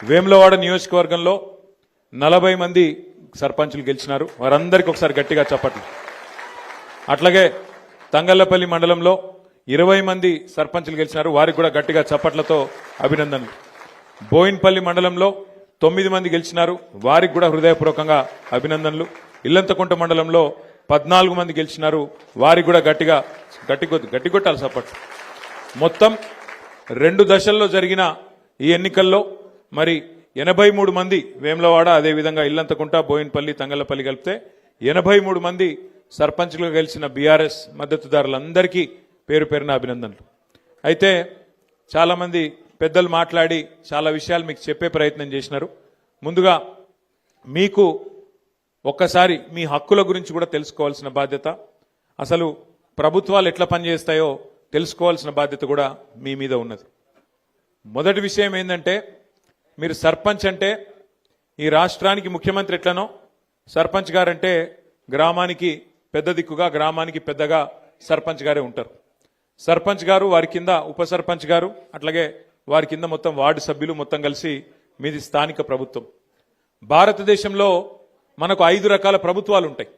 వేములవాడ నియోజకవర్గంలో 40 మంది సర్పంచులు గెలిచినారు. వారందరికీ ఒకసారి గట్టిగా చప్పట్లు. అట్లాగే తంగళ్లపల్లి మండలంలో 20 మంది సర్పంచులు గెలిచినారు. వారికి కూడా గట్టిగా చప్పట్లతో అభినందనలు. బోయిన్పల్లి మండలంలో 9 మంది గెలిచినారు. వారికి కూడా హృదయపూర్వకంగా అభినందనలు. ఇల్లంతకుంట మండలంలో 14 మంది గెలిచినారు. వారికి కూడా గట్టిగొట్టాలి చప్పట్లు. మొత్తం 2 దశల్లో జరిగిన ఈ ఎన్నికల్లో మరి 83 మంది వేములవాడ, అదేవిధంగా ఇల్లంతకుంట, బోయిన్పల్లి, తంగళ్లపల్లి కలిపితే 83 మంది సర్పంచ్లుగా గెలిచిన బీఆర్ఎస్ మద్దతుదారులందరికీ పేరు పేరున అభినందనలు. అయితే చాలా మంది పెద్దలు మాట్లాడి చాలా విషయాలు మీకు చెప్పే ప్రయత్నం చేసినారు. ముందుగా మీకు ఒక్కసారి మీ హక్కుల గురించి కూడా తెలుసుకోవాల్సిన బాధ్యత, అసలు ప్రభుత్వాలు ఎట్లా పనిచేస్తాయో తెలుసుకోవాల్సిన బాధ్యత కూడా మీ మీద ఉన్నది. మొదటి విషయం ఏంటంటే, మీరు సర్పంచ్ అంటే ఈ రాష్ట్రానికి ముఖ్యమంత్రి ఎట్లనో సర్పంచ్ గారంటే గ్రామానికి పెద్ద దిక్కుగా, గ్రామానికి పెద్దగా సర్పంచ్ గారే ఉంటారు. సర్పంచ్ గారు, వారి కింద ఉప సర్పంచ్ గారు, అట్లాగే వారి కింద మొత్తం వార్డు సభ్యులు మొత్తం కలిసి మీది స్థానిక ప్రభుత్వం. భారతదేశంలో మనకు 5 రకాల ప్రభుత్వాలు ఉంటాయి.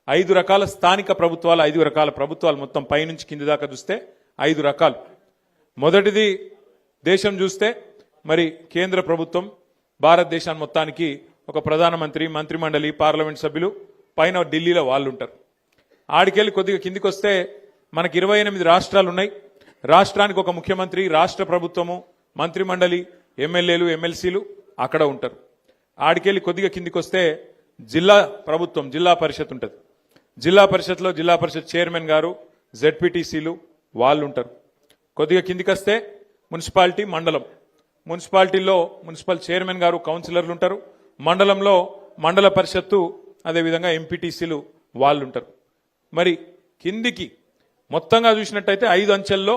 5 రకాల స్థానిక ప్రభుత్వాలు, 5 రకాల ప్రభుత్వాలు మొత్తం పైనుంచి కింది దాకా చూస్తే 5 రకాలు. మొదటిది దేశం చూస్తే మరి కేంద్ర ప్రభుత్వం, భారతదేశాన్ని మొత్తానికి ఒక ప్రధానమంత్రి, మంత్రిమండలి, పార్లమెంట్ సభ్యులు, పైన ఢిల్లీలో వాళ్ళు ఉంటారు. ఆడికెళ్ళి కొద్దిగా కిందికి వస్తే మనకి 28 రాష్ట్రాలు ఉన్నాయి. రాష్ట్రానికి ఒక ముఖ్యమంత్రి, రాష్ట్ర ప్రభుత్వము, మంత్రిమండలి, ఎమ్మెల్యేలు, ఎమ్మెల్సీలు అక్కడ ఉంటారు. ఆడికెళ్ళి కొద్దిగా కిందికి వస్తే జిల్లా ప్రభుత్వం, జిల్లా పరిషత్ ఉంటుంది. జిల్లా పరిషత్లో జిల్లా పరిషత్ చైర్మన్ గారు, జెడ్పీటీసీలు వాళ్ళు ఉంటారు. కొద్దిగా కిందికి వస్తే మున్సిపాలిటీ, మండలం. మున్సిపాలిటీలో మున్సిపల్ చైర్మన్ గారు, కౌన్సిలర్లు ఉంటారు. మండలంలో మండల పరిషత్తు, అదేవిధంగా ఎంపీటీసీలు వాళ్ళు ఉంటారు. మరి కిందికి మొత్తంగా చూసినట్టయితే 5 అంచెల్లో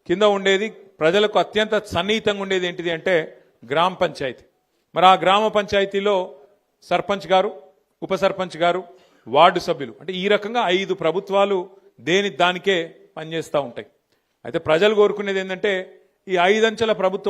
కింద ఉండేది, ప్రజలకు అత్యంత సన్నిహితంగా ఉండేది ఏంటిది అంటే గ్రామ పంచాయతీ. మరి ఆ గ్రామ పంచాయతీలో సర్పంచ్ గారు, ఉప సర్పంచ్ గారు, వార్డు సభ్యులు, అంటే ఈ రకంగా 5 ప్రభుత్వాలు దానికే పనిచేస్తూ ఉంటాయి. అయితే ప్రజలు కోరుకునేది ఏంటంటే ఈ 5 అంచెల ప్రభుత్వం